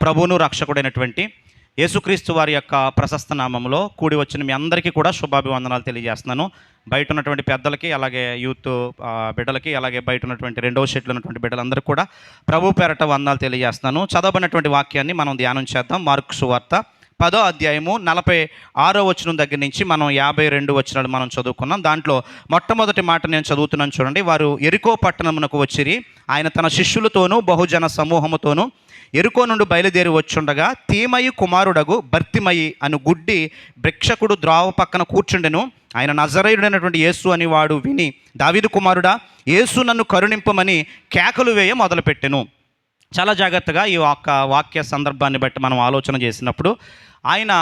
ప్రభువును రక్షకుడైనటువంటి యేసుక్రీస్తు వారి యొక్క ప్రశస్త నామంలో కూడి వచ్చిన మీ అందరికీ కూడా శుభాభివందనాలు తెలియజేస్తున్నాను. బయట ఉన్నటువంటి పెద్దలకి, అలాగే యూత్ బిడ్డలకి, అలాగే బయట ఉన్నటువంటి రెండవ షెడ్లో ఉన్నటువంటి బిడ్డలందరికీ కూడా ప్రభు పేరట వందనాలు తెలియజేస్తున్నాను. చదవబడినటువంటి వాక్యాన్ని మనం ధ్యానం చేద్దాం. మార్కు సువార్త 10వ అధ్యాయము 46వ వచనం దగ్గర నుంచి మనం 52 వచనాలు మనం చదువుకున్నాం. దాంట్లో మొట్టమొదటి మాట నేను చదువుతున్నాను చూడండి. వారు యెరికో పట్టణమునకు వచ్చిరి. ఆయన తన శిష్యులతోనూ బహుజన సమూహముతోనూ యెరికో నుండి బయలుదేరి వచ్చుండగా తీమయి కుమారుడగు బర్తిమయి అను గుడ్డి భిక్షకుడు ద్రావ పక్కన కూర్చుండెను. ఆయన నజరేయుడైనటువంటి యేసు అని వాడు విని, దావీదు కుమారుడా, యేసు నన్ను కరుణింపమని కేకలు వేయ మొదలుపెట్టెను. చాలా జాగ్రత్తగా ఈ వాక్య సందర్భాన్ని బట్టి మనం ఆలోచన చేసినప్పుడు ఆయన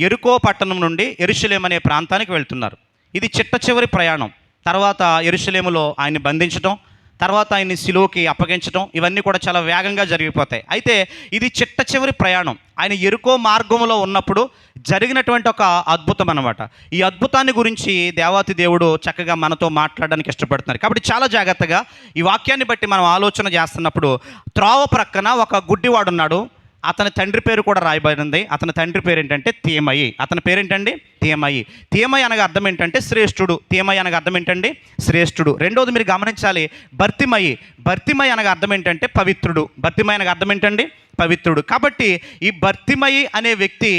యెరికో పట్టణం నుండి యెరూషలేము అనే ప్రాంతానికి వెళ్తున్నారు. ఇది చిట్ట చివరి ప్రయాణం. తర్వాత యెరూషలేములో ఆయన్ని బంధించడం, తర్వాత ఆయన్ని సిలువకి అప్పగించడం, ఇవన్నీ కూడా చాలా వేగంగా జరిగిపోతాయి. అయితే ఇది చిట్ట చివరి ప్రయాణం. ఆయన యెరికో మార్గంలో ఉన్నప్పుడు జరిగినటువంటి ఒక అద్భుతం అన్నమాట. ఈ అద్భుతాన్ని గురించి దేవాతి దేవుడు చక్కగా మనతో మాట్లాడడానికి ఇష్టపడుతున్నారు. కాబట్టి చాలా జాగ్రత్తగా ఈ వాక్యాన్ని బట్టి మనం ఆలోచన చేస్తున్నప్పుడు త్రోవ ప్రక్కన ఒక గుడ్డివాడు ఉన్నాడు. అతని తండ్రి పేరు కూడా రాయబడింది. అతని తండ్రి పేరు ఏంటంటే తీమయి. అతని పేరేంటండి? తీమయి. తీమయి అనగా అర్థం ఏంటంటే శ్రేష్ఠుడు. తీమయి అనగా అర్థం ఏంటండి? శ్రేష్ఠుడు. రెండోది మీరు గమనించాలి, బర్తిమయి. బర్తిమయి అనగా అర్థం ఏంటంటే పవిత్రుడు. బర్తిమయి అనగా అర్థం ఏంటండి? పవిత్రుడు. కాబట్టి ఈ బర్తిమయి అనే వ్యక్తి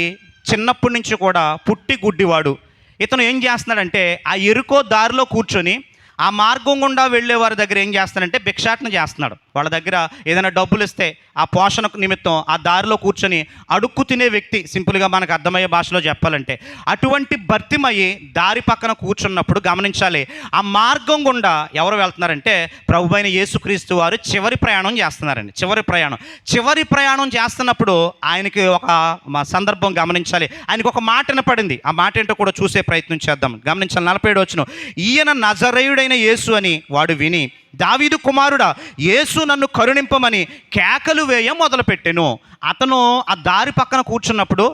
చిన్నప్పటి నుంచి కూడా పుట్టి గుడ్డివాడు. ఇతను ఏం చేస్తున్నాడంటే ఆ యెరికో దారిలో కూర్చొని ఆ మార్గం గుండా వెళ్ళే వారి దగ్గర ఏం చేస్తాడంటే భిక్షాటన చేస్తున్నాడు. వాళ్ళ దగ్గర ఏదైనా డబ్బులు ఇస్తే ఆ పోషణ నిమిత్తం ఆ దారిలో కూర్చొని అడుక్కు తినే వ్యక్తి, సింపుల్గా మనకు అర్థమయ్యే భాషలో చెప్పాలంటే. అటువంటి బర్తిమయి దారి పక్కన కూర్చున్నప్పుడు గమనించాలి, ఆ మార్గం గుండా ఎవరు వెళ్తున్నారంటే ప్రభువైన యేసుక్రీస్తు వారు చివరి ప్రయాణం చేస్తున్నారండి. చివరి ప్రయాణం చేస్తున్నప్పుడు ఆయనకి ఒక సందర్భం గమనించాలి. ఆయనకు ఒక మాట వినపడింది. ఆ మాట ఏంటో కూడా చూసే ప్రయత్నం చేద్దాం. గమనించాలి. 47 వచనం. ఈయన నజరేయుడైన యేసు అని వాడు విని, దావీదు కుమారుడా, యేసు నన్ను కరుణింపమని కేకలు వేయ మొదలుపెట్టెను. అతను ఆ దారి పక్కన కూర్చున్నప్పుడు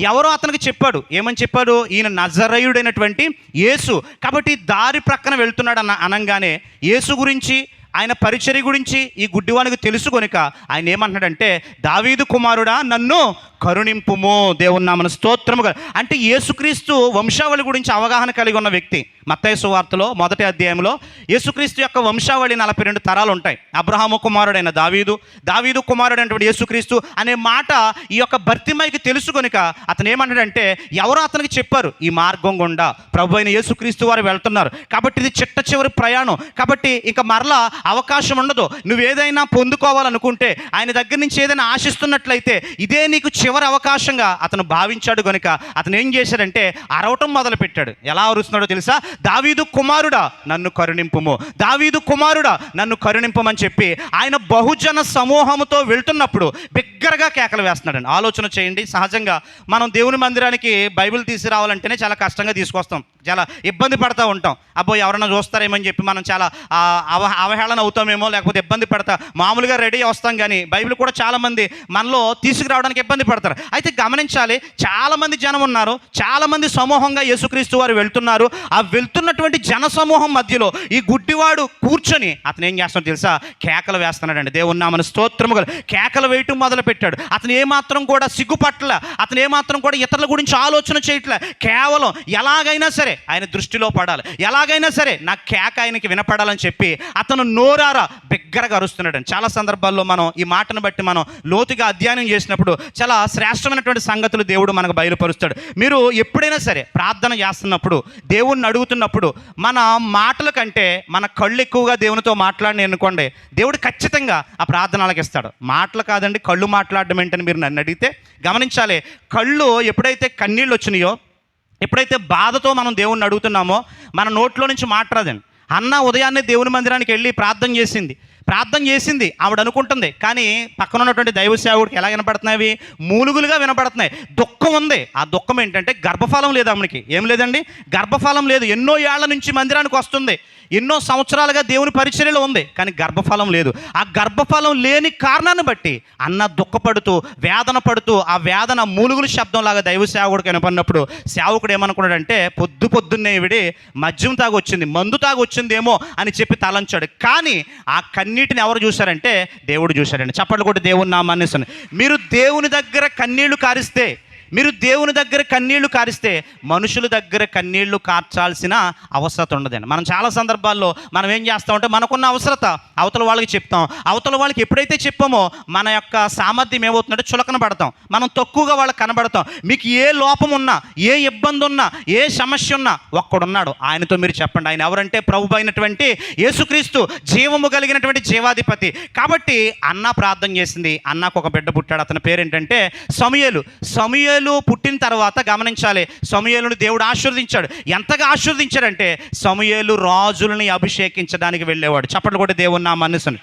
ఎవరో అతనికి చెప్పాడు. ఏమని చెప్పాడు? ఈయన నజరేయుడైనటువంటి యేసు. కాబట్టి దారి ప్రక్కన వెళ్తున్నాడు అనంగానే యేసు గురించి, ఆయన పరిచర్య గురించి ఈ గుడ్డివానికి తెలుసు కనుక ఆయన ఏమంటున్నాడంటే, దావీదు కుమారుడా, నన్ను కరుణింపుము. దేవుని నామమున స్తోత్రముగా. అంటే యేసుక్రీస్తు వంశావళి గురించి అవగాహన కలిగి ఉన్న వ్యక్తి. మత్తయి సువార్తలో 1వ అధ్యాయంలో యేసుక్రీస్తు యొక్క వంశావళి 42 తరాలు ఉంటాయి. అబ్రహాము కుమారుడైన దావీదు, దావీదు కుమారుడైనటువంటి యేసుక్రీస్తు అనే మాట ఈ యొక్క బర్తిమయికి తెలుసు కనుక అతను ఏమంటాడంటే, ఎవరో అతనికి చెప్పారు ఈ మార్గం గుండా ప్రభు అయిన యేసుక్రీస్తు వారు వెళ్తున్నారు. కాబట్టి ఇది చిట్ట చివరి ప్రయాణం. కాబట్టి ఇంకా మరలా అవకాశం ఉండదు. నువ్వేదైనా పొందుకోవాలనుకుంటే, ఆయన దగ్గర నుంచి ఏదైనా ఆశిస్తున్నట్లయితే ఇదే నీకు చివరి అవకాశంగా అతను భావించాడు కనుక అతను ఏం చేశాడంటే అరవటం మొదలుపెట్టాడు. ఎలా అరుస్తున్నాడో తెలుసా? దావీదు కుమారుడా, నన్ను కరుణింపుము. దావీదు కుమారుడా, నన్ను కరుణింపమని చెప్పి ఆయన బహుజన సమూహంతో వెళ్తున్నప్పుడు బిగ్గరగా కేకలు వేస్తున్నాడండి. ఆలోచన చేయండి. సహజంగా మనం దేవుని మందిరానికి బైబిల్ తీసుకురావాలంటేనే చాలా కష్టంగా తీసుకొస్తాం, చాలా ఇబ్బంది పడతా ఉంటాం. అబ్బో ఎవరైనా చూస్తారేమని చెప్పి మనం చాలా అవహేళన అవుతామేమో, లేకపోతే ఇబ్బంది పడతా మామూలుగా రెడీ వస్తాం. కానీ బైబిల్ కూడా చాలామంది మనలో తీసుకురావడానికి ఇబ్బంది పడతారు. అయితే గమనించాలి, చాలామంది జనం ఉన్నారు, చాలామంది సమూహంగా యేసుక్రీస్తు వారు వెళ్తున్నారు. ఆ వెళ్తున్నటువంటి జన సమూహం మధ్యలో ఈ గుడ్డివాడు కూర్చొని అతను ఏం చేస్తాడో తెలుసా? కేకలు వేస్తున్నాడండి. దేవుని నామమున స్తోత్రముగా. కేకలు వేయటం మొదలుపెట్టాడు. అతను ఏమాత్రం కూడా సిగ్గుపట్ల, అతను ఏమాత్రం కూడా ఇతరుల గురించి ఆలోచన చేయట్లే. కేవలం ఎలాగైనా సరే ఆయన దృష్టిలో పడాలి, ఎలాగైనా సరే నా కేక ఆయనకి వినపడాలని చెప్పి అతను నోరారా బిగ్గరగా అరుస్తున్నాడండి. చాలా సందర్భాల్లో మనం ఈ మాటను బట్టి మనం లోతుగా అధ్యయనం చేసినప్పుడు చాలా శ్రేష్టమైనటువంటి సంగతులు దేవుడు మనకు బయలుపరుస్తాడు. మీరు ఎప్పుడైనా సరే ప్రార్థన చేస్తున్నప్పుడు, దేవుణ్ణి అడుగుతున్నప్పుడు మన మాటల కంటే మన కళ్ళు ఎక్కువగా దేవునితో మాట్లాడిన అనుకోండి, దేవుడు ఖచ్చితంగా ఆ ప్రార్థన ఆలకిస్తాడు. మాటలు కాదండి, కళ్ళు మాట్లాడడం ఏంటని మీరు నన్ను అడిగితే గమనించాలి. కళ్ళు ఎప్పుడైతే కన్నీళ్ళు వచ్చినాయో, ఎప్పుడైతే బాధతో మనం దేవుణ్ణి అడుగుతున్నామో మన నోట్లో నుంచి మాట్లాడదండి. అన్న ఉదయాన్నే దేవుని మందిరానికి వెళ్ళి ప్రార్థన చేసింది ఆవిడ అనుకుంటుంది. కానీ పక్కన ఉన్నటువంటి దైవ సేవకుడికి ఎలా వినపడుతున్నాయి? మూలుగులుగా వినపడుతున్నాయి. దుఃఖం ఉంది. ఆ దుఃఖం ఏంటంటే గర్భఫలం లేదు. ఆమెకి ఏం లేదండి? గర్భఫలం లేదు. ఎన్నో ఏళ్ల నుంచి మందిరానికి వస్తుంది, ఎన్నో సంవత్సరాలుగా దేవుని పరిచర్యలో ఉంది, కానీ గర్భఫలం లేదు. ఆ గర్భఫలం లేని కారణాన్ని బట్టి అన్న దుఃఖపడుతూ వేదన పడుతూ ఆ వేదన మూలుగుల శబ్దంలాగా దైవ సేవకుడికి వినపడినప్పుడు సేవకుడు ఏమనుకున్నాడంటే, పొద్దున్నే ఇవిడి మద్యం తాగొచ్చింది, మందు తాగొచ్చిందేమో అని చెప్పి తలంచాడు. కానీ ఆ కన్య కన్నీటిని ఎవరు చూశారంటే దేవుడు చూశాడండి. చప్పట్లు కొట్టి దేవుని నామాన్ని మీరు దేవుని దగ్గర కన్నీళ్లు కారిస్తే, మీరు దేవుని దగ్గర కన్నీళ్లు కారిస్తే మనుషుల దగ్గర కన్నీళ్లు కార్చాల్సిన అవసరత ఉండదండి. మనం చాలా సందర్భాల్లో మనం ఏం చేస్తామంటే మనకున్న అవసరత అవతల వాళ్ళకి చెప్తాం. అవతల వాళ్ళకి ఎప్పుడైతే చెప్పామో మన యొక్క సామర్థ్యం ఏమవుతుందంటే చులకన పడతాం, మనం తక్కువగా వాళ్ళకి కనబడతాం. మీకు ఏ లోపం ఉన్నా, ఏ ఇబ్బంది ఉన్నా, ఏ సమస్య ఉన్నా ఒక్కడున్నాడు, ఆయనతో మీరు చెప్పండి. ఆయన ఎవరంటే ప్రభు అయినటువంటి యేసుక్రీస్తు, జీవము కలిగినటువంటి జీవాధిపతి. కాబట్టి అన్న ప్రార్థన చేసింది. అన్నకు ఒక బిడ్డ పుట్టాడు. అతని పేరేంటంటే సమూయేలు. సమూయేలు పుట్టిన తర్వాత గమనించాలి, సమూయేలును దేవుడు ఆశీర్వదించాడు. ఎంతగా ఆశీర్వదించాడంటే సమూయేలు రాజులని అభిషేకించడానికి వెళ్ళేవాడు. చప్పట్లు కొట్టి దేవుని నా మనసుని.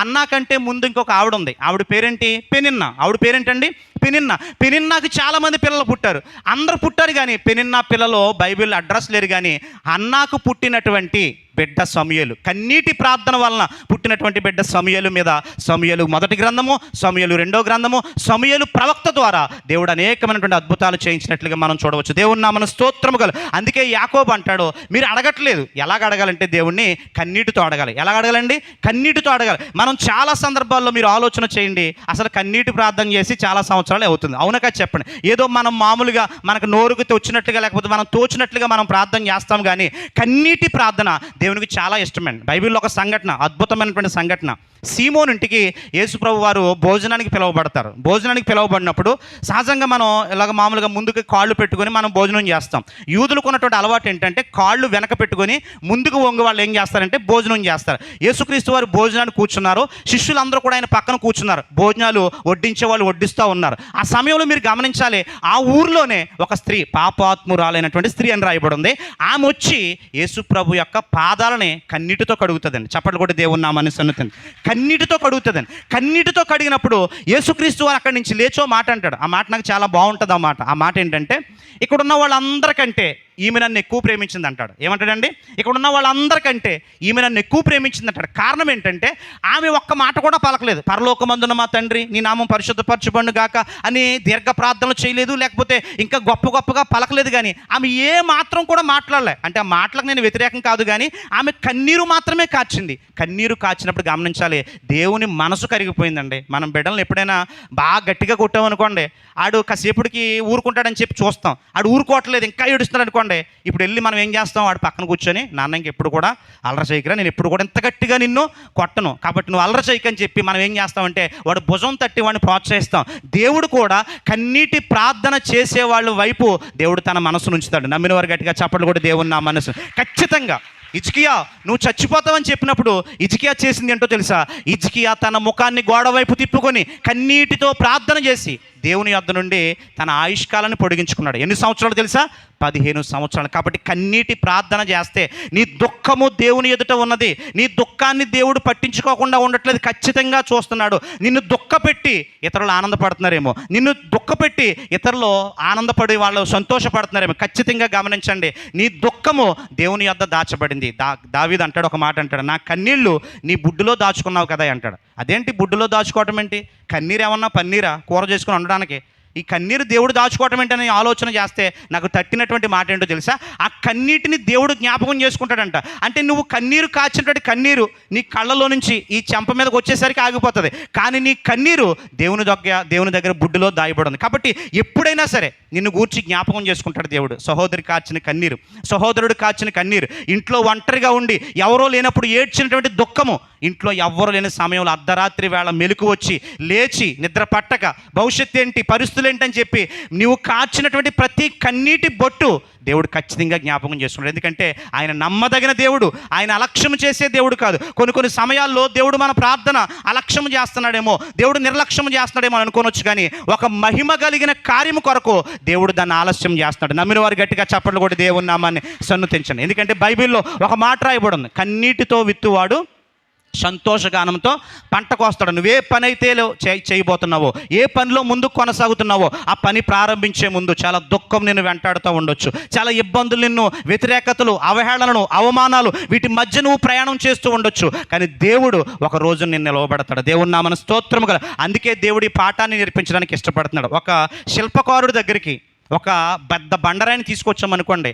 అన్నా కంటే ముందు ఇంకొక ఆవిడ ఉంది. ఆవిడ పేరేంటి? పెనిన్న. ఆవిడ పేరేంటండి? పెనిన్న. పెనిన్నాకి చాలామంది పిల్లలు పుట్టారు. అందరూ పుట్టారు కానీ పెనిన్నా పిల్లలు బైబిల్ అడ్రస్ లేరు. కానీ అన్నాకు పుట్టినటువంటి బిడ్డ సమూయేలు, కన్నీటి ప్రార్థన వలన పుట్టినటువంటి బిడ్డ సమూయేలు మీద సమూయేలు మొదటి గ్రంథము, సమూయేలు రెండో గ్రంథము, సమూయేలు ప్రవక్త ద్వారా దేవుడు అనేకమైనటువంటి అద్భుతాలు చేయించినట్లుగా మనం చూడవచ్చు. దేవుని నామమున స్తోత్రము కలు. అందుకే యాకోబు అంటాడు, మీరు అడగట్లేదు. ఎలాగ అడగాలంటే దేవుణ్ణి కన్నీటితో అడగాలి. ఎలాగ అడగాలండి? కన్నీటితో అడగాలి. మనం చాలా సందర్భాల్లో మీరు ఆలోచన చేయండి, అసలు కన్నీటి ప్రార్థన చేసి చాలా సంవత్సరాలు అవుతుంది. అవునగా చెప్పండి. ఏదో మనం మామూలుగా మనకు నోరుకు తోచినట్లుగా లేకపోతే మనం తోచినట్లుగా మనం ప్రార్థన చేస్తాం. కానీ కన్నీటి ప్రార్థన దేవునికి చాలా ఇష్టమండి. బైబిల్లో ఒక సంఘటన, అద్భుతమైనటువంటి సంఘటన. సీమోను ఇంటికి యేసుప్రభు వారు భోజనానికి పిలువబడతారు. భోజనానికి పిలువబడినప్పుడు సహజంగా మనం ఇలాగ మామూలుగా ముందుకు కాళ్ళు పెట్టుకొని మనం భోజనం చేస్తాం. యూదులకు ఉన్నటువంటి అలవాటు ఏంటంటే కాళ్ళు వెనక పెట్టుకొని ముందుకు వంగి వాళ్ళు ఏం చేస్తారంటే భోజనం చేస్తారు. యేసుక్రీస్తు వారు భోజనానికి కూర్చున్నారు. శిష్యులందరూ కూడా ఆయన పక్కన కూర్చున్నారు. భోజనాలు వడ్డించే వాళ్ళు వడ్డిస్తూ ఉన్నారు. ఆ సమయంలో మీరు గమనించాలి, ఆ ఊర్లోనే ఒక స్త్రీ, పాపాత్మురాలైనటువంటి స్త్రీ అని రాయబడి ఉంది. ఆమె వచ్చి యేసుప్రభు యొక్క పాదాలని కన్నీటితో కడుగుతుందండి. చప్పట్లు కొట్టి దేవుని నామాన్ని సన్నుతుంది. కన్నీటితో కడుగుతుందని. కన్నీటితో కడిగినప్పుడు యేసుక్రీస్తు వారు అక్కడి నుంచి లేచో మాట అంటాడు. ఆ మాట నాకు చాలా బాగుంటుంది. ఆ మాట ఏంటంటే, ఇక్కడున్న వాళ్ళందరికంటే ఈమె నన్ను ఎక్కువ ప్రేమించింది అంటాడు. ఏమంటాడండి? ఇక్కడున్న వాళ్ళందరికంటే ఈమె నన్ను ఎక్కువ ప్రేమించింది అంటాడు. కారణం ఏంటంటే ఆమె ఒక్క మాట కూడా పలకలేదు. పరలోకమందున మా తండ్రి నీ నామం పరిశుద్ధపరచబడును గాక అని దీర్ఘ ప్రార్థనలు చేయలేదు, లేకపోతే ఇంకా గొప్పగా పలకలేదు. కానీ ఆమె ఏ మాత్రం కూడా మాట్లాడలే. అంటే ఆ మాటలకు నేను వ్యతిరేకం కాదు, కానీ ఆమె కన్నీరు మాత్రమే కార్చింది. కన్నీరు కార్చినప్పుడు గమనించాలి, దేవుని మనసు కరిగిపోయిందండి. మనం బిడ్డలను ఎప్పుడైనా బాగా గట్టిగా కొట్టామనుకోండి, ఆడు కాసేపుడికి ఊరుకుంటాడని చెప్పి చూస్తాం. ఆడు ఊరుకోవట్లేదు, ఇంకా ఏడుస్తున్నాడు అనుకోండి, ఇప్పుడు వెళ్ళి మనం ఏం చేస్తాం? వాడు పక్కన కూర్చొని, నాన్న ఇంకెప్పుడు కూడా అల్లరి చేయకరా, నేను ఎప్పుడు కూడా ఇంత గట్టిగా నిన్ను కొట్టను, కాబట్టి నువ్వు అల్లరి చేయకని చెప్పి మనం ఏం చేస్తామంటే వాడు భుజం తట్టి వాడిని ప్రోత్సహిస్తాం. దేవుడు కూడా కన్నీటి ప్రార్థన చేసేవాళ్ళ వైపు దేవుడు తన మనసును ఉంచుతాడు. నమ్మిన వారు గట్టిగా చప్పట్లు కూడా దేవుని నా మనసు. ఖచ్చితంగా హిజ్కియా నువ్వు చచ్చిపోతావని చెప్పినప్పుడు హిజ్కియా చేసింది ఏంటో తెలుసా? హిజ్కియా తన ముఖాన్ని గోడ వైపు తిప్పుకొని కన్నీటితో ప్రార్థన చేసి దేవుని యొద్ద నుండి తన ఆయుష్కాలాన్ని పొడిగించుకున్నాడు. ఎన్ని సంవత్సరాలు తెలుసా? 15 సంవత్సరాలు. కాబట్టి కన్నీటి ప్రార్థన చేస్తే నీ దుఃఖము దేవుని ఎదుట ఉన్నది. నీ దుఃఖాన్ని దేవుడు పట్టించుకోకుండా ఉండట్లేదు, ఖచ్చితంగా చూస్తున్నాడు. నిన్ను దుఃఖపెట్టి ఇతరులు ఆనందపడుతున్నారేమో, నిన్ను దుఃఖపెట్టి ఇతరులు ఆనందపడి వాళ్ళు సంతోషపడుతున్నారేమో. ఖచ్చితంగా గమనించండి, నీ దుఃఖము దేవుని యొద్ద దాచబడింది. దావీదు అంటాడు, ఒక మాట అంటాడు, నా కన్నీళ్ళు నీ బుడ్డులో దాచుకున్నావు కదా అంటాడు. అదేంటి బుడ్డులో దాచుకోవటం ఏంటి? కన్నీరు ఏమన్నా పన్నీరా కూర చేసుకుని ఉండడానికి? ఈ కన్నీరు దేవుడు దాచుకోవటం ఏంటని ఆలోచన చేస్తే నాకు తట్టినటువంటి మాట ఏంటో తెలుసా? ఆ కన్నీటిని దేవుడు జ్ఞాపకం చేసుకుంటాడంట. అంటే నువ్వు కన్నీరు కాచినటువంటి కన్నీరు నీ కళ్ళలో నుంచి ఈ చెంప మీదకి వచ్చేసరికి ఆగిపోతుంది, కానీ నీ కన్నీరు దేవుని దగ్గర బుడ్డులో దాయబడింది. కాబట్టి ఎప్పుడైనా సరే నిన్ను గూర్చి జ్ఞాపకం చేసుకుంటాడు దేవుడు. సహోదరి కాచిన కన్నీరు, సహోదరుడు కాచిన కన్నీరు, ఇంట్లో ఒంటరిగా ఉండి ఎవరో లేనప్పుడు ఏడ్చినటువంటి దుఃఖము, ఇంట్లో ఎవ్వరు లేని సమయంలో అర్ధరాత్రి వేళ మెలకు వచ్చి లేచి నిద్ర పట్టక భవిష్యత్తు ఏంటి, పరిస్థితులు ఏంటని చెప్పి నువ్వు కాచినటువంటి ప్రతి కన్నీటి బొట్టు దేవుడు ఖచ్చితంగా జ్ఞాపకం చేసుకుంటాడు. ఎందుకంటే ఆయన నమ్మదగిన దేవుడు, ఆయన అలక్ష్యం చేసే దేవుడు కాదు. కొన్ని సమయాల్లో దేవుడు మన ప్రార్థన అలక్ష్యం చేస్తున్నాడేమో, దేవుడు నిర్లక్ష్యం చేస్తున్నాడేమో అనుకోవచ్చు. కానీ ఒక మహిమ కలిగిన కార్యము కొరకు దేవుడు దాన్ని ఆలస్యం చేస్తున్నాడు. నమ్మిన వారు గట్టిగా చప్పట్లు కొట్టి దేవుని నామాన్ని సన్నుతించండి. ఎందుకంటే బైబిల్లో ఒక మాట రాయబడి ఉంది, కన్నీటితో విత్తువాడు సంతోషగానంతో పంట కోస్తాడు. నువ్వే పని అయితే చేయబోతున్నావో, ఏ పనిలో ముందుకు కొనసాగుతున్నావో, ఆ పని ప్రారంభించే ముందు చాలా దుఃఖం నిన్ను వెంటాడుతూ ఉండొచ్చు, చాలా ఇబ్బందులు, నిన్ను వ్యతిరేకతలు, అవహేళనలు, అవమానాలు, వీటి మధ్య నువ్వు ప్రయాణం చేస్తూ ఉండొచ్చు. కానీ దేవుడు ఒక రోజు నిన్ను నిలవబెడతాడు. దేవుని నామమున స్తోత్రము కల. అందుకే దేవుడు ఈ పాఠాన్ని నేర్పించడానికి ఇష్టపడుతున్నాడు. ఒక శిల్పకారుడి దగ్గరికి ఒక పెద్ద బండరాయిని తీసుకొచ్చామనుకోండి,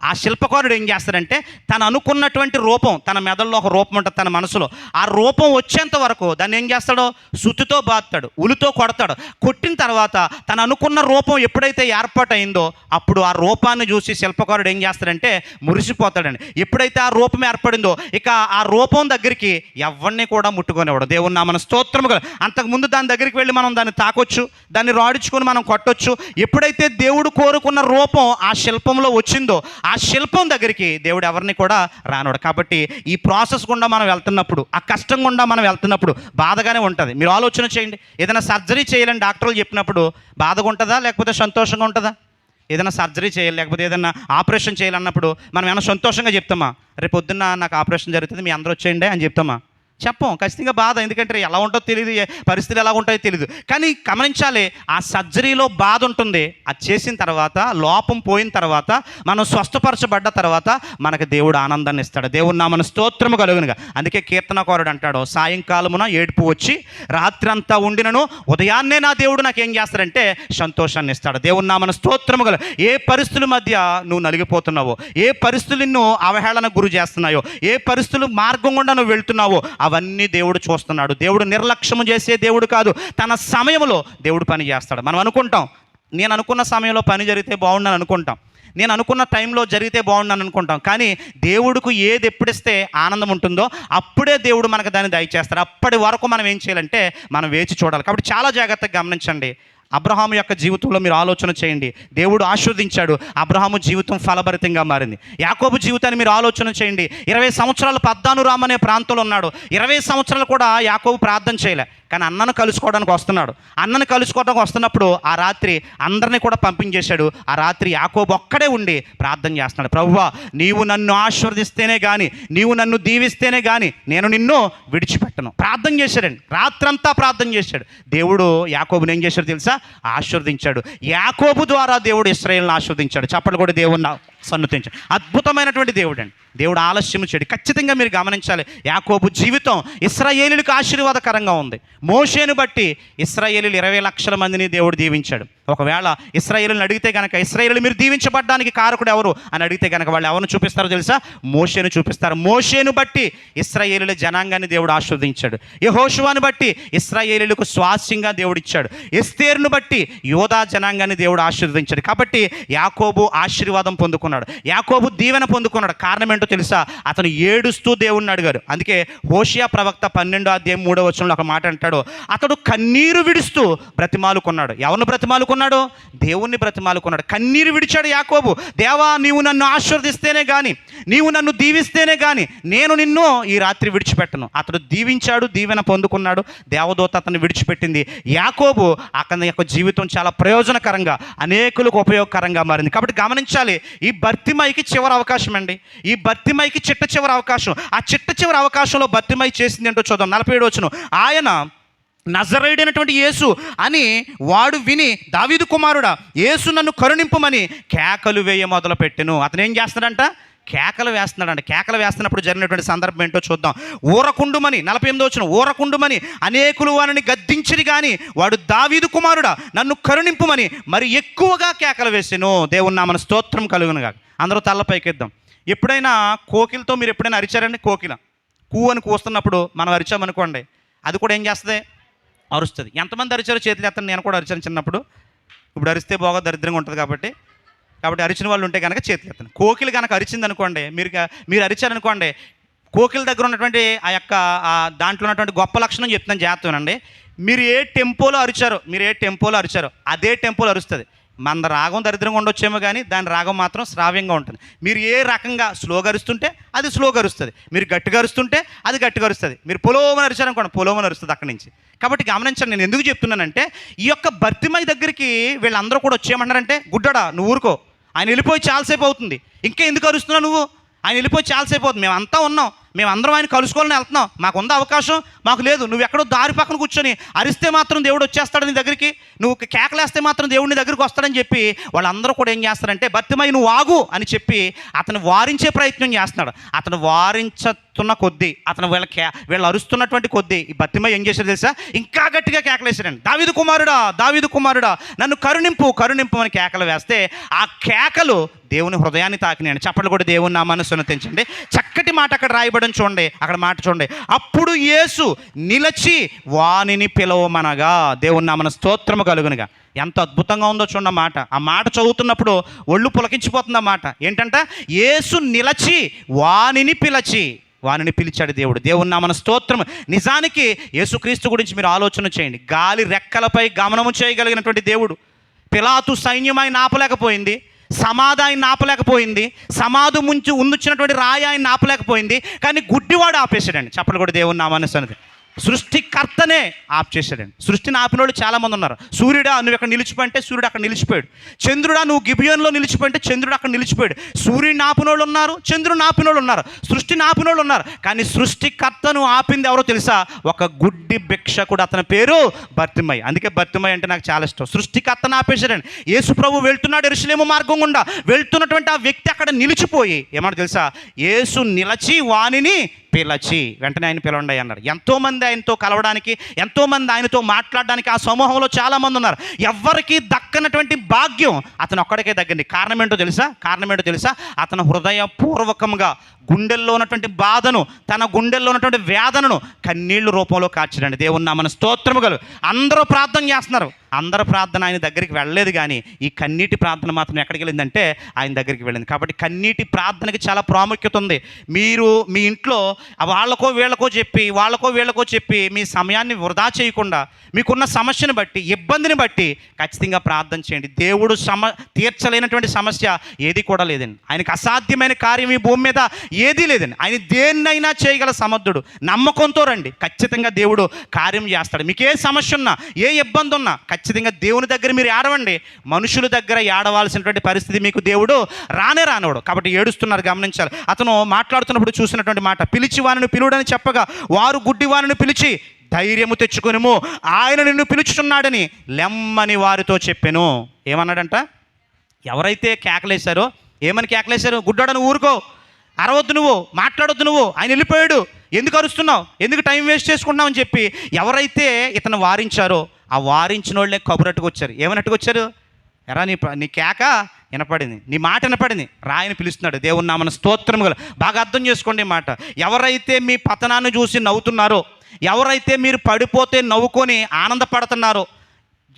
ఆ శిల్పకారుడు ఏం చేస్తాడంటే తను అనుకున్నటువంటి రూపం, తన మెదడులో ఒక రూపం ఉంటుంది తన మనసులో, ఆ రూపం వచ్చేంత వరకు దాన్ని ఏం చేస్తాడో సుత్తితో బాదుతాడు, ఉలితో కొడతాడు. కొట్టిన తర్వాత తను అనుకున్న రూపం ఎప్పుడైతే ఏర్పాటైందో అప్పుడు ఆ రూపాన్ని చూసి శిల్పకారుడు ఏం చేస్తాడంటే మురిసిపోతాడండి. ఎప్పుడైతే ఆ రూపం ఏర్పడిందో ఇక ఆ రూపం దగ్గరికి ఎవరిని కూడా ముట్టుకొనివ్వడు. దేవుని నామన స్తోత్రము కల. అంతకుముందు దాని దగ్గరికి వెళ్ళి మనం దాన్ని తాకొచ్చు, దాన్ని రాడించుకొని మనం కొట్టొచ్చు. ఎప్పుడైతే దేవుడు కోరుకున్న రూపం ఆ శిల్పంలో వచ్చిందో ఆ శిల్పం దగ్గరికి దేవుడు ఎవరిని కూడా రానోడు. కాబట్టి ఈ ప్రాసెస్ గుండా మనం వెళ్తున్నప్పుడు, ఆ కష్టం గుండా మనం వెళ్తున్నప్పుడు బాధగానే ఉంటుంది. మీరు ఆలోచన చేయండి, ఏదైనా సర్జరీ చేయాలని డాక్టర్లు చెప్పినప్పుడు బాధగా ఉంటుందా లేకపోతే సంతోషంగా ఉంటుందా? ఏదైనా సర్జరీ చేయాలి లేకపోతే ఏదైనా ఆపరేషన్ చేయాలన్నప్పుడు మనం ఏమైనా సంతోషంగా చెప్తామా? రేపు పొద్దున్న నాకు ఆపరేషన్ జరుగుతుంది, మీ అందరూ వచ్చేయండి అని చెప్తామా? చెప్పం. ఖచ్చితంగా బాధ, ఎందుకంటే ఎలా ఉంటుందో తెలియదు, పరిస్థితులు ఎలా ఉంటాయో తెలియదు. కానీ గమనించాలి, ఆ సర్జరీలో బాధ ఉంటుంది. అది చేసిన తర్వాత లోపం పోయిన తర్వాత మనం స్వస్థపరచబడ్డ తర్వాత మనకు దేవుడు ఆనందాన్ని ఇస్తాడు. దేవుని నామన స్తోత్రము కలుగునుగా. అందుకే కీర్తనకారుడు అంటాడు, సాయంకాలమున ఏడుపు వచ్చి రాత్రి అంతా ఉండినను ఉదయాన్నే నా దేవుడు నాకు ఏం చేస్తాడంటే సంతోషాన్ని ఇస్తాడు. దేవుని నామన స్తోత్రము కలుగు. ఏ పరిస్థితుల మధ్య నువ్వు నలిగిపోతున్నావో, ఏ పరిస్థితులు నిన్ను అవహేళనకు గురి చేస్తున్నాయో, ఏ పరిస్థితులు మార్గం గుండా నువ్వు వెళ్తున్నావో అవన్నీ దేవుడు చూస్తున్నాడు. దేవుడు నిర్లక్ష్యము చేసే దేవుడు కాదు. తన సమయంలో దేవుడు పని చేస్తాడు. మనం అనుకుంటాం, నేను అనుకున్న సమయంలో పని జరిగితే బాగుండని అనుకుంటాం, నేను అనుకున్న టైంలో జరిగితే బాగుండని అనుకుంటాం. కానీ దేవుడికి ఏది ఎప్పుడిస్తే ఆనందం ఉంటుందో అప్పుడే దేవుడు మనకు దాన్ని దయచేస్తాడు. అప్పటి వరకు మనం ఏం చేయాలంటే మనం వేచి చూడాలి. కాబట్టి చాలా జాగ్రత్తగా గమనించండి. అబ్రహాము యొక్క జీవితంలో మీరు ఆలోచన చేయండి. దేవుడు ఆశీర్వదించాడు, అబ్రహాము జీవితం ఫలభరితంగా మారింది. యాకోబు జీవితాన్ని మీరు ఆలోచన చేయండి. 20 సంవత్సరాలు పద్దానురామ్ అనే ప్రాంతంలో ఉన్నాడు. 20 సంవత్సరాలు కూడా యాకోబు ప్రార్థన చేయలే. కానీ అన్నను కలుసుకోవడానికి వస్తున్నాడు. అన్నను కలుసుకోవడానికి వస్తున్నప్పుడు ఆ రాత్రి అందరినీ కూడా పంపించేశాడు. ఆ రాత్రి యాకోబు ఒక్కడే ఉండి ప్రార్థన చేస్తున్నాడు. ప్రభువా, నీవు నన్ను ఆశీర్వదిస్తేనే కానీ, నీవు నన్ను దీవిస్తేనే కానీ నేను నిన్ను విడిచిపెట్టను. ప్రార్థన చేశాడండి, రాత్రంతా ప్రార్థన చేశాడు. దేవుడు యాకోబుని ఏం చేశాడు తెలుసా? ఆశీర్వదించాడు. యాకోబు ద్వారా దేవుడు ఇశ్రాయేలును ఆశీర్వదించాడు. చప్పట్లు కూడా దేవుని సన్నుతించాడు. అద్భుతమైనటువంటి దేవుడు అండి. దేవుడు ఆలస్యం చేయడు. ఖచ్చితంగా మీరు గమనించాలి, యాకోబు జీవితం ఇశ్రాయేలులకు ఆశీర్వాదకరంగా ఉంది. మోషేను బట్టి ఇశ్రాయేలీలు 20 లక్షల మందిని దేవుడు దీవించాడు. ఒకవేళ ఇశ్రాయేలుని అడిగితే కనుక, ఇశ్రాయేలు మీరు దీవించబడ్డానికి కారకుడు ఎవరు అని అడిగితే కనుక వాళ్ళు ఎవరిని చూపిస్తారో తెలుసా? మోషేను చూపిస్తారు. మోషేను బట్టి ఇశ్రాయేలీల జనాంగాన్ని దేవుడు ఆశీర్వదించాడు. యెహోషువను బట్టి ఇశ్రాయేలీలకు స్వాస్యంగా దేవుడు ఇచ్చాడు. ఎస్తేరును బట్టి యోధా జనాంగాన్ని దేవుడు ఆశీర్వదించాడు. కాబట్టి యాకోబు ఆశీర్వాదం పొందుకున్నాడు, యాకోబు దీవెన పొందుకున్నాడు. కారణం ఏంటో తెలుసా? అతను ఏడుస్తూ దేవుణ్ణి అడిగాడు. అందుకే హోషియా ప్రవక్త 12:3 ఒక మాట అంటాడు, అతడు కన్నీరు విడుస్తూ బ్రతిమాలుకున్నాడు. ఎవరిని బ్రతిమాలుకున్నాడు? దేవుణ్ణి బ్రతిమాలుకున్నాడు. కన్నీరు విడిచాడు యాకోబు. దేవా, నీవు నన్ను ఆశీర్వదిస్తేనే కానీ, నీవు నన్ను దీవిస్తేనే కానీ నేను నిన్ను ఈ రాత్రి విడిచిపెట్టను. అతడు దీవించాడు, దీవెన పొందుకున్నాడు. దేవదూత అతన్ని విడిచిపెట్టింది. యాకోబు అతని యొక్క జీవితం చాలా ప్రయోజనకరంగా, అనేకులకు ఉపయోగకరంగా మారింది. కాబట్టి గమనించాలి, ఈ బర్తిమైకి చివరి అవకాశం అండి. ఈ బర్తిమైకి చిట్ట చివరి అవకాశం. ఆ చిట్ట చివరి అవకాశంలో బర్తిమై చేసింది ఏంటో చూద్దాం. 47 వచనం. ఆయన నజరేయుడైనటువంటి యేసు అని వాడు విని, దావీదు కుమారుడా, యేసు నన్ను కరుణింపుమని కేకలు వేయ మొదలుపెట్టెను. అతను ఏం చేస్తున్నాడంట? కేకలు వేస్తున్నాడంట. కేకలు వేస్తున్నప్పుడు జరిగినటువంటి సందర్భం ఏంటో చూద్దాం. ఊరకుండుమని 48 వచనం. ఊరకుండుమని అనేకులు వారిని గద్దించిరి కానీ వాడు దావీదు కుమారుడా నన్ను కరుణింపుమని మరి ఎక్కువగా కేకలు వేసెను. దేవుని నామన స్తోత్రం కలుగునుగా. అందరూ తల్లపైకిద్దాం. ఎప్పుడైనా కోకిలతో మీరు ఎప్పుడైనా అరిచారండి? కోకిల కూ అని కూస్తున్నప్పుడు మనం అరిచామనుకోండి, అది కూడా ఏం చేస్తుంది? అరుస్తుంది. ఎంతమంది అరిచారో చేతులు ఎత్తండి. నేను కూడా అరిచాను చిన్నప్పుడు. ఇప్పుడు అరిస్తే బాగా దరిద్రంగా ఉంటుంది కాబట్టి అరిచిన వాళ్ళు ఉంటే కనుక చేతులు ఎత్తండి. కోకిల కనుక అరిచింది అనుకోండి, మీరు అరిచారనుకోండి, కోకిల దగ్గర ఉన్నటువంటి ఆ యొక్క దాంట్లో ఉన్నటువంటి గొప్ప లక్షణం చెప్తాను, జాగ్రత్తనండి. మీరు ఏ టెంపోలో అరిచారో అదే టెంపోలో అరుస్తుంది. మన రాగం దరిద్రంగా ఉండొచ్చేమో కానీ దాని రాగం మాత్రం శ్రావ్యంగా ఉంటుంది. మీరు ఏ రకంగా స్లోగా అరుస్తుంటే అది స్లోగా అరుస్తుంది, మీరు గట్టిగా అరుస్తుంటే అది గట్టిగా అరుస్తుంది. మీరు పొలోమని అరిచారనుకోండి, పొలోమని అరుస్తుంది అక్కడి నుంచి. కాబట్టి గమనించండి, నేను ఎందుకు చెప్తున్నానంటే ఈ యొక్క బర్తిమై దగ్గరికి వీళ్ళందరూ కూడా వచ్చేయమంటారంటే, గుడ్డడా నువ్వు ఊరుకో, ఆయన వెళ్ళిపోయి చాలాసేపు అవుతుంది, ఇంకా ఎందుకు అరుస్తున్నావు నువ్వు, ఆయన వెళ్ళిపోయి చాలాసేపు అవుతుంది, మేము అంతా ఉన్నాం, మేమందరం ఆయన కలుసుకోవాలని వెళ్తున్నాం, మాకు ఉందా అవకాశం? మాకు లేదు. నువ్వు ఎక్కడో దారి పక్కన కూర్చొని అరిస్తే మాత్రం దేవుడు వచ్చేస్తాడు నీ దగ్గరికి, నువ్వు కేకలేస్తే మాత్రం దేవుడు నీ దగ్గరికి వస్తాడని చెప్పి వాళ్ళందరూ కూడా ఏం చేస్తారంటే బర్తిమయి నువ్వు ఆగు అని చెప్పి అతను వారించే ప్రయత్నం చేస్తున్నాడు. అతను వారించుతున్న కొద్దీ, అతను వీళ్ళు అరుస్తున్నటువంటి కొద్దీ ఈ బర్తిమయి ఏం చేశాడు తెలుసా? ఇంకా గట్టిగా కేకలేసాడండి. దావీదు కుమారుడా, దావీదు కుమారుడా, నన్ను కరుణింపు, కరుణింపు అని కేకలు వేస్తే ఆ కేకలు దేవుని హృదయాన్ని తాకినాయండి. చప్పట్లు కూడా దేవుని నామాన్ని సున్నతించండి. చక్కటి మాట అక్కడ రాయబడని చూడండి, అక్కడ మాట చూడండి. అప్పుడు యేసు నిలచి వానిని పిలవమనగా, దేవుని నామన స్తోత్రము కలుగునుగా. ఎంత అద్భుతంగా ఉందో చూడండి మాట. ఆ మాట చదువుతున్నప్పుడు ఒళ్ళు పులకించిపోతుంది. ఆ మాట ఏంటంటే యేసు నిలచి వానిని పిలిచాడు దేవుడు. దేవుని నామన స్తోత్రం. నిజానికి యేసుక్రీస్తు గురించి మీరు ఆలోచన చేయండి. గాలి రెక్కలపై గమనము చేయగలిగినటువంటి దేవుడు. పిలాతు సైన్యం ఆయన ఆపలేకపోయింది, సమాధి ఆయన ఆపలేకపోయింది, సమాధి ముంచి ఉందొచ్చినటువంటి రాయి ఆయన ఆపలేకపోయింది, కానీ గుడ్డివాడు ఆపేశాడండి. చెప్పలు కూడా దేవుని నామాన్ని సన్నది. సృష్టికర్తనే ఆప్ చేశాడండి. సృష్టిని ఆపిన వాళ్ళు చాలామంది ఉన్నారు. సూర్యుడా నువ్వు ఇక్కడ నిలిచిపోయింటే సూర్యుడు అక్కడ నిలిచిపోయాడు. చంద్రుడా నువ్వు గిబియోన్లో నిలిచిపోయింటే చంద్రుడు అక్కడ నిలిచిపోయాడు. సూర్యుడిని ఆపిన వాళ్ళు ఉన్నారు, చంద్రుడిని ఆపిన వాళ్ళు ఉన్నారు, సృష్టిని ఆపిన వాళ్ళు ఉన్నారు. కానీ సృష్టికర్తను ఆపింది ఎవరో తెలుసా? ఒక గుడ్డి భిక్షకుడు, అతని పేరు బర్తిమయి. అందుకే బర్తిమయి అంటే నాకు చాలా ఇష్టం. సృష్టికర్తను ఆపేశాడండి. యేసు ప్రభు వెళ్తున్నాడు యెరూషలేము మార్గం గుండా, వెళ్తున్నటువంటి ఆ వ్యక్తి అక్కడ నిలిచిపోయి ఏమన్నా తెలుసా? యేసు నిలచి వానిని పిలచి, వెంటనే ఆయన పిలవండి అన్నాడు. ఎంతోమంది ఆయనతో కలవడానికి, ఎంతోమంది ఆయనతో మాట్లాడడానికి ఆ సమూహంలో చాలామంది ఉన్నారు. ఎవ్వరికి దక్కనటువంటి భాగ్యం అతను ఒక్కడికే దక్కింది. కారణం ఏంటో తెలుసా? అతను హృదయపూర్వకంగా గుండెల్లో ఉన్నటువంటి బాధను, తన గుండెల్లో ఉన్నటువంటి వేదనను కన్నీళ్ల రూపంలో కార్చడండి. దేవుని నామన స్తోత్రము కలు. అందరూ ప్రార్థన చేస్తున్నారు, అందరూ ప్రార్థన ఆయన దగ్గరికి వెళ్ళలేదు, కానీ ఈ కన్నీటి ప్రార్థన మాత్రం ఎక్కడికి వెళ్ళిందంటే ఆయన దగ్గరికి వెళ్ళింది. కాబట్టి కన్నీటి ప్రార్థనకి చాలా ప్రాముఖ్యత ఉంది. మీరు మీ ఇంట్లో వాళ్ళకో వీళ్ళకో చెప్పి మీ సమయాన్ని వృధా చేయకుండా, మీకున్న సమస్యను బట్టి, ఇబ్బందిని బట్టి ఖచ్చితంగా ప్రార్థన చేయండి. దేవుడు తీర్చలేనటువంటి సమస్య ఏది కూడా లేదండి. ఆయనకు అసాధ్యమైన కార్యం ఈ భూమి మీద ఏదీ లేదండి. ఆయన దేన్నైనా చేయగల సమర్థుడు. నమ్మకంతో రండి, ఖచ్చితంగా దేవుడు కార్యం చేస్తాడు. మీకు ఏ సమస్య ఉన్నా, ఏ ఇబ్బంది ఉన్నా ఖచ్చితంగా దేవుని దగ్గర మీరు ఏడవండి. మనుషుల దగ్గర ఏడవాల్సినటువంటి పరిస్థితి మీకు దేవుడు రానివాడు. కాబట్టి ఏడుస్తున్నారు, గమనించాలి. అతను మాట్లాడుతున్నప్పుడు చూసినటువంటి మాట, పిలిచి వారిని పిలువడని చెప్పగా వారు గుడ్డి వారిని పిలిచి ధైర్యము తెచ్చుకొనుము, ఆయన నిన్ను పిలుచుచున్నాడని లెమ్మని వారితో చెప్పెను. ఏమన్నాడంట? ఎవరైతే కేకలేశారో, ఏమని కేకలేశారు? గుడ్డోడని ఊరుకో, అరవద్దు, నువ్వు మాట్లాడొద్దు, నువ్వు ఆయన వెళ్ళిపోయాడు, ఎందుకు అరుస్తున్నావు, ఎందుకు టైం వేస్ట్ చేసుకుంటున్నావు అని చెప్పి ఎవరైతే ఇతను వారించారో ఆ వారించిన వాళ్ళే కబురట్టుకొచ్చారు. ఏమన్నట్టుకొచ్చారు? ఎరా నీ కేక వినపడింది, నీ మాట వినపడింది, రాయని పిలుస్తున్నాడు. దేవుని నామన స్తోత్రం గల. బాగా అర్థం చేసుకోండి మాట. ఎవరైతే మీ పతనాన్ని చూసి నవ్వుతున్నారో, ఎవరైతే మీరు పడిపోతే నవ్వుకొని ఆనందపడుతున్నారో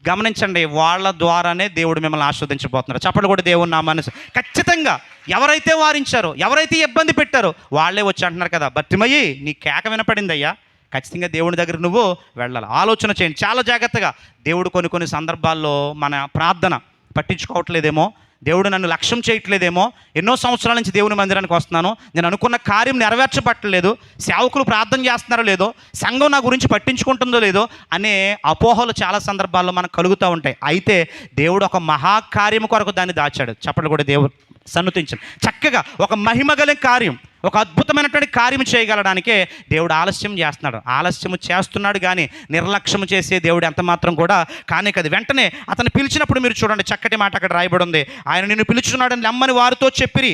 గమనించండి, వాళ్ళ ద్వారానే దేవుడు మిమ్మల్ని ఆస్వాదించబోతున్నారు. చప్పట్లు కూడా దేవుని నామాన్ని ఖచ్చితంగా ఎవరైతే వారించారో, ఎవరైతే ఇబ్బంది పెట్టారో వాళ్ళే వచ్చి అంటున్నారు కదా, బర్తిమయి నీ కేక వినపడిందయ్యా, ఖచ్చితంగా దేవుని దగ్గర నువ్వు వెళ్ళాలి. ఆలోచన చేయండి చాలా జాగ్రత్తగా. దేవుడు కొన్ని సందర్భాల్లో మన ప్రార్థన పట్టించుకోవట్లేదేమో, దేవుడు నన్ను లక్ష్యం చేయట్లేదేమో, ఎన్నో సంవత్సరాల నుంచి దేవుని మందిరానికి వస్తున్నాను, నేను అనుకున్న కార్యం నెరవేర్చబట్టలేదు, సేవకులు ప్రార్థన చేస్తున్నారో లేదో, సంఘం నా గురించి పట్టించుకుంటుందో లేదో అనే అపోహలు చాలా సందర్భాల్లో మనకు కలుగుతూ ఉంటాయి. అయితే దేవుడు ఒక మహాకార్యం కొరకు దాన్ని దాచాడు. చెప్పండి కూడా దేవుడు సన్నుతించండి. చక్కగా ఒక మహిమగల కార్యం, ఒక అద్భుతమైనటువంటి కార్యం చేయగలడానికే దేవుడు ఆలస్యం చేస్తున్నాడు. ఆలస్యము చేస్తున్నాడు కానీ నిర్లక్ష్యం చేసే దేవుడు ఎంత మాత్రం కూడా కానే కదా. వెంటనే అతను పిలిచినప్పుడు మీరు చూడండి, చక్కటి మాట అక్కడ రాయబడి ఉంది. ఆయన నిన్ను పిలుచున్నాడని నమ్మని వారితో చెప్పిరి.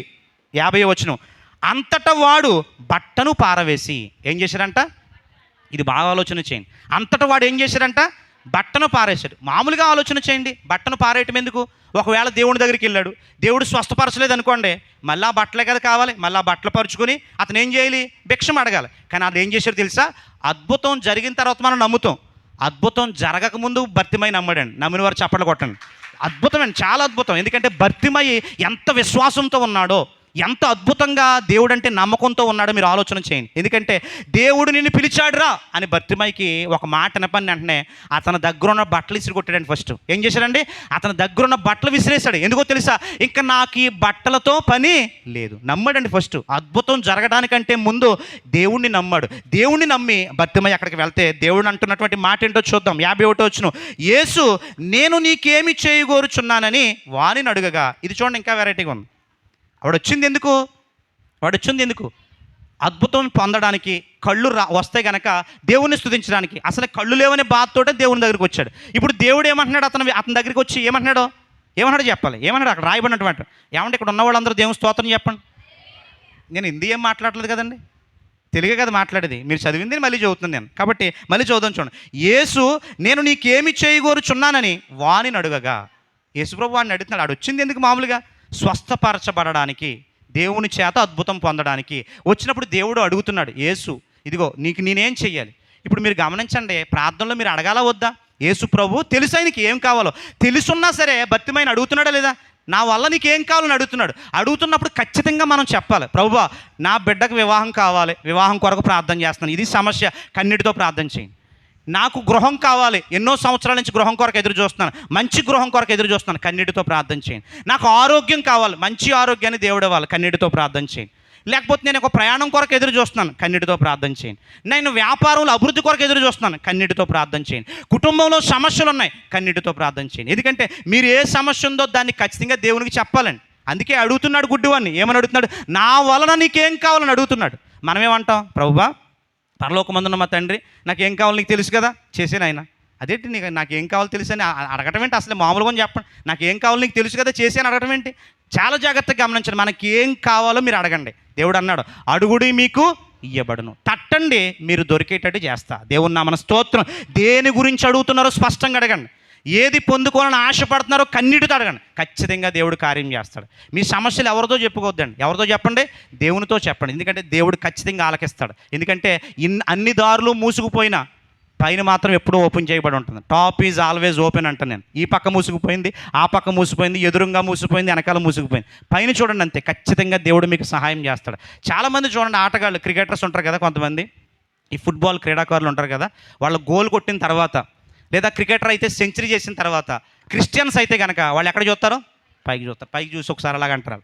50వ వచనం. అంతటా వాడు బట్టను పారవేసి ఏం చేశాడంట? ఇది బాగా ఆలోచన చేయండి. అంతటా వాడు ఏం చేశాడంట? బట్టను పారేశాడు. మామూలుగా ఆలోచన చేయండి, బట్టను పారేయటం ఎందుకు? ఒకవేళ దేవుని దగ్గరికి వెళ్ళాడు, దేవుడు స్వస్థపరచలేదు అనుకోండి, మళ్ళీ ఆ బట్టలే కదా కావాలి, మళ్ళీ ఆ బట్టలు పరుచుకొని అతను ఏం చేయాలి? భిక్షం అడగాలి. కానీ అది ఏం చేశాడు తెలుసా? అద్భుతం జరిగిన తర్వాత మనం నమ్ముతాం, అద్భుతం జరగకముందు బర్తిమయి నమ్మడండి. నమ్మిన వారు చప్పట్లు కొట్టండి. అద్భుతమండి, చాలా అద్భుతం. ఎందుకంటే బర్తిమయి ఎంత విశ్వాసంతో ఉన్నాడో, ఎంత అద్భుతంగా దేవుడు అంటే నమ్మకంతో ఉన్నాడో మీరు ఆలోచన చేయండి. ఎందుకంటే దేవుడు నిన్ను పిలిచాడురా అని బర్తిమయికి ఒక మాట వినపని వెంటనే అతని దగ్గర ఉన్న బట్టలు విసిరి కొట్టాడండి. ఫస్ట్ ఏం చేశాడండి? అతని దగ్గర ఉన్న బట్టలు విసిరేశాడు. ఎందుకో తెలుసా? ఇంకా నాకు ఈ బట్టలతో పని లేదు. నమ్మాడండి. ఫస్ట్ అద్భుతం జరగడానికంటే ముందు దేవుణ్ణి నమ్మాడు. దేవుణ్ణి నమ్మి బర్తిమయి అక్కడికి వెళ్తే దేవుడు అంటున్నటువంటి మాట ఏంటో చూద్దాం. 51వ వచనం. యేసు నేను నీకేమి చేయగోరుచున్నానని వానిని అడుగగా, ఇది చూడండి ఇంకా వెరైటీగా ఉంది. వాడు వచ్చింది ఎందుకు? అద్భుతం పొందడానికి కళ్ళు వస్తే గనక దేవుణ్ణి స్తుతించడానికి. అసలు కళ్ళు లేవనే బాధతోటే దేవుని దగ్గరికి వచ్చాడు. ఇప్పుడు దేవుడు ఏమంటున్నాడు, అతని దగ్గరికి వచ్చి ఏమన్నాడో చెప్పాలి. ఏమన్నాడు అక్కడ రాయబడినటువంటి? ఏమంటే ఇక్కడ ఉన్న వాళ్ళందరూ దేవుని స్తోత్రం చెప్పండి. నేను హిందీ ఏం మాట్లాడలేదు కదండి, తెలుగే కదా మాట్లాడేది. మీరు చదివింది మళ్ళీ చదువుతున్నాను నేను, కాబట్టి మళ్ళీ చదువుతాను చూడండి. యేసు నేను నీకేమి చేయగోరుచున్నానని వానిని అడుగగా, యేసుప్రభు వాడిని అడుగుతున్నాడు. ఆడు వచ్చింది ఎందుకు? మామూలుగా స్వస్థపరచబడడానికి, దేవుని చేత అద్భుతం పొందడానికి వచ్చినప్పుడు దేవుడు అడుగుతున్నాడు, యేసు ఇదిగో నీకు నేనేం చెయ్యాలి? ఇప్పుడు మీరు గమనించండి, ప్రార్థనలో మీరు అడగాల వద్దా? యేసు ప్రభు తెలుసు ఆయనకి ఏం కావాలో. తెలుసున్నా సరే భక్తిమైన అడుగుతున్నాడా లేదా? నా వల్ల నీకేం కావాలని అడుగుతున్నాడు. అడుగుతున్నప్పుడు ఖచ్చితంగా మనం చెప్పాలి, ప్రభువా నా బిడ్డకు వివాహం కావాలి, వివాహం కొరకు ప్రార్థన చేస్తున్నాను, ఇది సమస్య, కన్నీటితో ప్రార్థన చేయండి. నాకు గృహం కావాలి, ఎన్నో సంవత్సరాల నుంచి గృహం కొరకు ఎదురు చూస్తున్నాను, మంచి గృహం కొరకు ఎదురు చూస్తున్నాను, కన్నీటితో ప్రార్థన చేయండి. నాకు ఆరోగ్యం కావాలి, మంచి ఆరోగ్యాన్ని దేవుడు ఇవ్వాలి, కన్నీటితో ప్రార్థన చేయండి. లేకపోతే నేను ఒక ప్రయాణం కొరకు ఎదురు చూస్తున్నాను, కన్నీటితో ప్రార్థన చేయండి. నేను వ్యాపారంలో అభివృద్ధి కొరకు ఎదురు చూస్తున్నాను, కన్నీటితో ప్రార్థన చేయండి. కుటుంబంలో సమస్యలు ఉన్నాయి, కన్నీటితో ప్రార్థన చేయండి. ఎందుకంటే మీరు ఏ సమస్య ఉందో దాన్ని ఖచ్చితంగా దేవునికి చెప్పాలండి. అందుకే అడుగుతున్నాడు గుడ్డివాడిని. ఏమని అడుగుతున్నాడు? నా వలన నీకేం కావాలని అడుగుతున్నాడు. మనమేమంటాం? ప్రభువా పరలోకమందున్న మా తండ్రి, నాకేం కావాలో నీకు తెలుసు కదా, చేసేను ఆయన. అదేంటి నాకేం కావాలో తెలుసు అని అడగటం ఏంటి? అసలు మామూలుగా చెప్పండి, నాకేం కావాలో నీకు తెలుసు కదా, చేసేని అడగటం ఏంటి? చాలా జాగ్రత్తగా గమనించండి. మనకి ఏం కావాలో మీరు అడగండి. దేవుడు అన్నాడు, అడుగుడి మీకు ఇయ్యబడును, తట్టండి మీరు దొరికేటట్టు చేస్తా. దేవుని నామన స్తోత్రం. దేని గురించి అడుగుతున్నారో స్పష్టంగా అడగండి. ఏది పొందుకోవాలని ఆశపడుతున్నారో కన్నీటితో అడగండి, ఖచ్చితంగా దేవుడు కార్యం చేస్తాడు. మీ సమస్యలు ఎవరితో చెప్పుకోవద్దండి. ఎవరితో చెప్పండి? దేవునితో చెప్పండి. ఎందుకంటే దేవుడు ఖచ్చితంగా ఆలకిస్తాడు. ఎందుకంటే అన్ని దారులు మూసుకుపోయినా పైన మాత్రం ఎప్పుడూ ఓపెన్ చేయబడి ఉంటుంది. టాప్ ఈజ్ ఆల్వేజ్ ఓపెన్ అంటాను నేను. ఈ పక్క మూసుకుపోయింది, ఆ పక్క మూసిపోయింది, ఎదురుగా మూసిపోయింది, వెనకాల మూసుకుపోయింది, పైన చూడండి అంతే. ఖచ్చితంగా దేవుడు మీకు సహాయం చేస్తాడు. చాలామంది చూడండి, ఆటగాళ్ళు, క్రికెటర్స్ ఉంటారు కదా కొంతమంది, ఈ ఫుట్బాల్ క్రీడాకారులు ఉంటారు కదా, వాళ్ళు గోల్ కొట్టిన తర్వాత లేదా క్రికెటర్ అయితే సెంచరీ చేసిన తర్వాత, క్రిస్టియన్స్ అయితే కనుక వాళ్ళు ఎక్కడ చూస్తారు? పైకి చూస్తారు. పైకి చూసి ఒకసారి అలాగ అంటారు.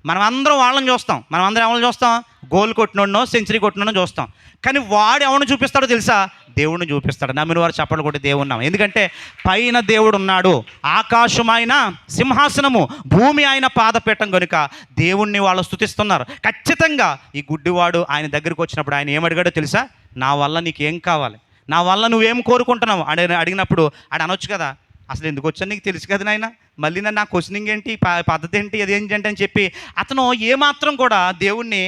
మనం అందరం వాళ్ళని చూస్తాం. మనం అందరం ఎవరిని చూస్తాం? గోల్ కొట్టినోడనో సెంచరీ కొట్టినో చూస్తాం. కానీ వాడు ఎవరిని చూపిస్తాడో తెలుసా? దేవుడిని చూపిస్తాడు. నమ్మిన వారు చప్పట్లు కొట్టి దేవుడు నామ. ఎందుకంటే పైన దేవుడు ఉన్నాడు, ఆకాశం ఆయన సింహాసనము, భూమి ఆయన పాదపీఠం కనుక దేవుణ్ణి వాళ్ళు స్తుతిస్తున్నారు. ఖచ్చితంగా ఈ గుడ్డివాడు ఆయన దగ్గరికి వచ్చినప్పుడు ఆయన ఏమడిగాడో తెలుసా? నా వల్ల నీకేం కావాలి, నా వల్ల నువ్వేం కోరుకుంటున్నావు అని అడిగినప్పుడు ఆడు అనొచ్చు కదా, అసలు ఎందుకు వచ్చాను నీకు తెలుసు కదా నాయన, మళ్ళీ నా క్వశ్చనింగ్ ఏంటి, పద్ధతి ఏంటి, అదేంటి అని చెప్పి అతను ఏమాత్రం కూడా దేవుణ్ణి